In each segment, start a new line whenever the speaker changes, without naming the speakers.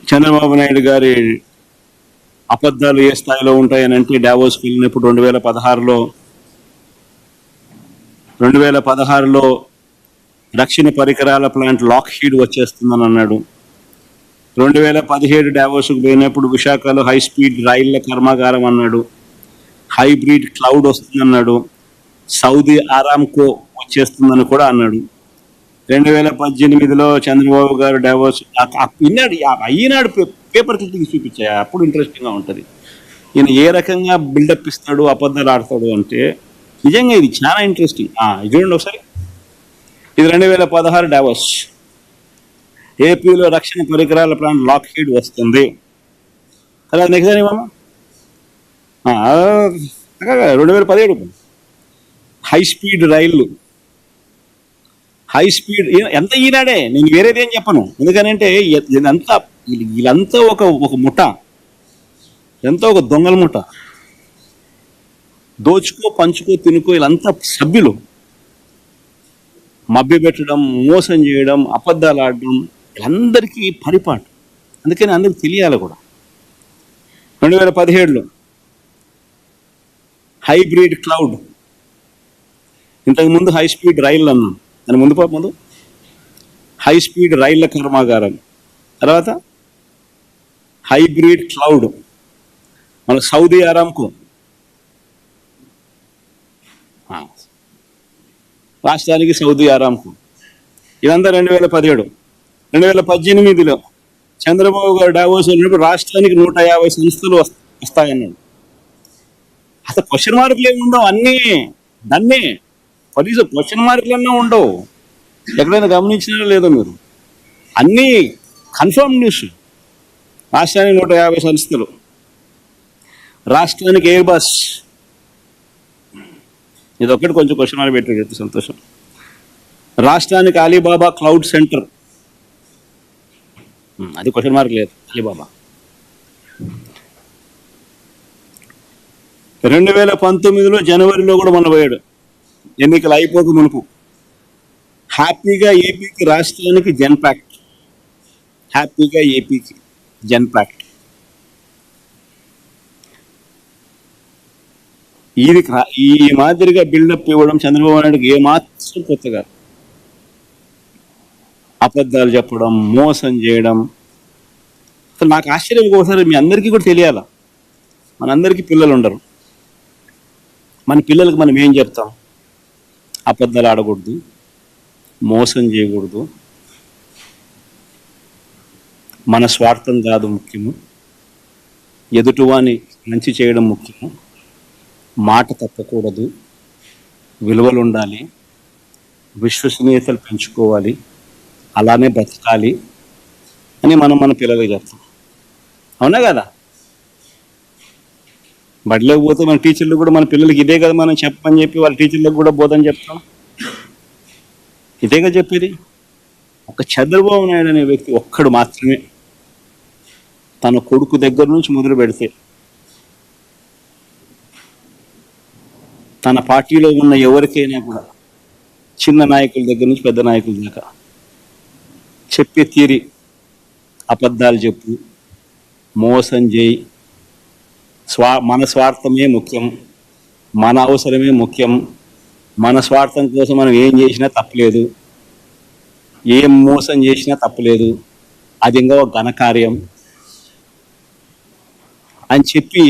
చంద్రబాబు నాయుడు గారి అబద్ధాలు ఏ స్థాయిలో ఉంటాయని అంటే డావోస్కి వెళ్ళినప్పుడు 2016లో రక్షణ పరికరాల ప్లాంట్ లాక్హీడ్ వచ్చేస్తుందని అన్నాడు. 2017 డావోస్కు పోయినప్పుడు విశాఖలో హై స్పీడ్ రైళ్ల కర్మాగారం అన్నాడు. హైబ్రిడ్ క్లౌడ్ వస్తుందన్నాడు. సౌదీ ఆరామ్కో వచ్చేస్తుందని కూడా అన్నాడు. 2018లో చంద్రబాబు గారు డావోస్ విన్నాడు. ఈనాడు పేపర్ క్లిప్పింగ్ చూపించాయి, అప్పుడు ఇంట్రెస్టింగ్గా ఉంటుంది. ఈయన ఏ రకంగా బిల్డప్ ఇస్తాడు, అబద్ధాలు ఆడతాడు అంటే నిజంగా ఇది చాలా ఇంట్రెస్టింగ్. ఇది చూడండి ఒకసారి. ఇది 2016 డావోస్. ఏపీలో రక్షణ పరికరాల ప్లాంట్ లాక్హీడ్ వస్తుంది. అలా నెక్స్ట్ ఏమమ్మా 2017 హై స్పీడ్ రైళ్ళు, హై స్పీడ్ ఎంత ఈనాడే, నేను వేరేది ఏం చెప్పను. ఎందుకనంటే వీళ్ళంతా ఒక ముఠ, ఎంతో ఒక దొంగల ముఠ, దోచుకో పంచుకో తినుకో, వీళ్ళంతా సభ్యులు. మభ్యపెట్టడం, మోసం చేయడం, అబద్ధాలు ఆడడం వీళ్ళందరికీ పరిపాటు. అందుకని అందరికి తెలియాలి కూడా. 2017లో హైబ్రిడ్ క్లౌడ్, ఇంతకుముందు హై స్పీడ్ రైళ్ళు అన్నాం, దాని ముందు హై స్పీడ్ రైళ్ల కర్మాగారం, తర్వాత హైబ్రిడ్ క్లౌడ్, మన సౌదీ ఆరామ్కో, రాష్ట్రానికి సౌదీ ఆరామ్కో. ఇదంతా 2017. 2018లో చంద్రబాబు గారు డావోస్ వెళ్ళినప్పుడు రాష్ట్రానికి 150 సంస్థలు వస్తాయన్నాడు. అసలు క్వశ్చన్ మార్కులు ఏమి ఉండవు, అన్నీ కనీసం క్వశ్చన్ మార్కులన్నా ఉండవు. ఎక్కడైనా గమనించినా లేదో మీరు, అన్నీ కన్ఫర్మ్ న్యూస్. రాష్ట్రానికి 150 సంస్థలు, రాష్ట్రానికి ఎయిర్ బస్, ఇది ఒక్కటి కొంచెం క్వశ్చన్ మార్క్ పెట్టాడు, సంతోషం. రాష్ట్రానికి అలీబాబా క్లౌడ్ సెంటర్, అది క్వశ్చన్ మార్క్ లేదు, అలీబాబా. 2019లో జనవరిలో కూడా మొన్న పోయాడు, ఎన్నికలు అయిపోక మునుపు. హ్యాపీగా ఏపీకి, రాష్ట్రానికి జెన్పాక్ట్, హ్యాపీగా ఏపీకి జెన్పాక్ట్. ఈ మాదిరిగా బిల్డప్ ఇవ్వడం చంద్రబాబు నాయుడుకి ఏమాత్రం కొత్తగా. అబద్ధాలు చెప్పడం, మోసం చేయడం. అసలు నాకు ఆశ్చర్యం ఒకసారి మీ అందరికీ కూడా తెలియాల, మనందరికీ పిల్లలు ఉండరు. మన పిల్లలకు మనం ఏం చెప్తాం? అబద్ధాలు ఆడకూడదు, మోసం చేయకూడదు, మన స్వార్థం కాదు ముఖ్యము, ఎదుటివాని మంచి చేయడం ముఖ్యము, మాట తప్పకూడదు, విలువలు ఉండాలి, విశ్వసనీయతలు పెంచుకోవాలి, అలానే బ్రతకాలి అని మన పిల్లలకు చెప్తాం. అవునా కదా? బడిలోకి పోతే మన టీచర్లు కూడా మన పిల్లలకి ఇదే కదా మనం చెప్పని చెప్పి వాళ్ళ టీచర్లకు కూడా బోధన చెప్తాం. ఇదేగా చెప్పేది. ఒక చంద్రబాబు నాయుడు అనే వ్యక్తి ఒక్కడు మాత్రమే తన కొడుకు దగ్గర నుంచి మొదలు పెడితే తన పార్టీలో ఉన్న ఎవరికైనా కూడా, చిన్న నాయకుల దగ్గర నుంచి పెద్ద నాయకుల దాకా చెప్పే తీరి, అబద్ధాలు చెప్పు, మోసం చేయి, మన స్వార్థమే ముఖ్యం, మన అవసరమే ముఖ్యం, మన స్వార్థం కోసం మనం ఏం చేసినా తప్పలేదు, ఏం మోసం చేసినా తప్పలేదు, అది ఇంకా ఒక ఘనకార్యం అని చెప్పి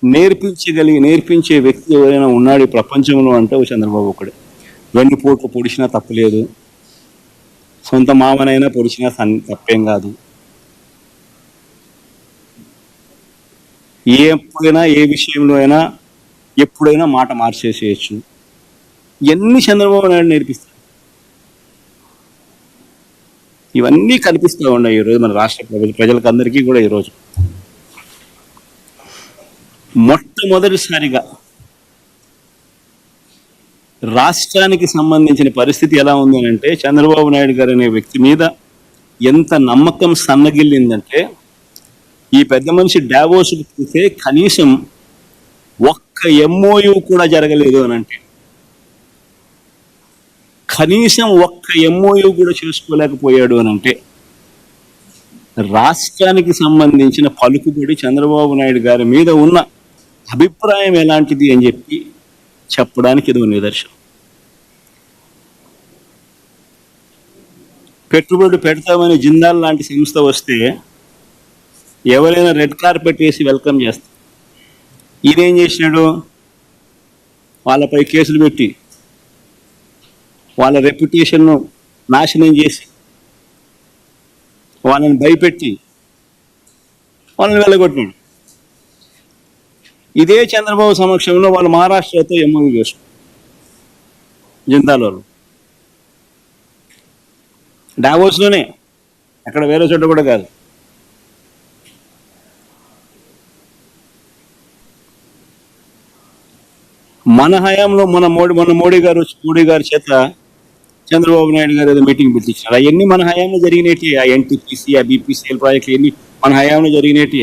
నేర్పించే వ్యక్తి ఎవరైనా ఉన్నాడు ఈ ప్రపంచంలో అంటే చంద్రబాబు ఒకడే. వెన్నుపోట్లు పొడిచినా తప్పలేదు, సొంత మామనైనా పొడిచినా తప్పేం కాదు, ఎప్పుడైనా ఏ విషయంలో అయినా ఎప్పుడైనా మాట మార్చేసేయచ్చు. ఇవన్నీ చంద్రబాబు నాయుడు నేర్పిస్తారు. ఇవన్నీ కనిపిస్తూ ఉన్నాయి ఈరోజు మన రాష్ట్ర ప్రజలకు అందరికీ కూడా. ఈరోజు మొట్టమొదటిసారిగా రాష్ట్రానికి సంబంధించిన పరిస్థితి ఎలా ఉంది అంటే, చంద్రబాబు నాయుడు గారు అనే వ్యక్తి మీద ఎంత నమ్మకం సన్నగిల్లిందంటే, ఈ పెద్ద మనిషి డావోస్కి పోతే కనీసం ఒక్క ఎంఓయూ కూడా జరగలేదు అని అంటే, కనీసం ఒక్క ఎంఓయూ కూడా చేసుకోలేకపోయాడు అని అంటే రాష్ట్రానికి సంబంధించిన పలుకుబడి చంద్రబాబు నాయుడు గారి మీద ఉన్న అభిప్రాయం ఎలాంటిది అని చెప్పడానికి ఇది ఒక నిదర్శనం. పెట్టుబడి పెడతామని జిందాల్ లాంటి సంస్థ వస్తే ఎవరైనా రెడ్ కార్పెట్ వేసి వెల్కమ్ చేస్తారు. ఈయనేం చేసినాడు? వాళ్ళపై కేసులు పెట్టి వాళ్ళ రెప్యుటేషన్ను నాశనం చేసి వాళ్ళని భయపెట్టి వాళ్ళని వెళ్ళగొట్టినాడు. ఇదే చంద్రబాబు సమక్షంలో వాళ్ళు మహారాష్ట్రతో ఎంఓయూ చేస్తారు జిందాల్ వాళ్ళు. డావోస్లోనే, అక్కడ వేరే చోట కూడా కాదు. మన హయాంలో మన మోడీ గారి చేత చంద్రబాబు నాయుడు గారు ఏదో మీటింగ్ పిలిపించారు. అవన్నీ మన హయాంలో జరిగినట్టు. ఆ ఎన్టీపీసీ, ఆ బీపీసీఎల్ ప్రాజెక్టులు ఎన్ని మన హయాంలో జరిగినట్టు.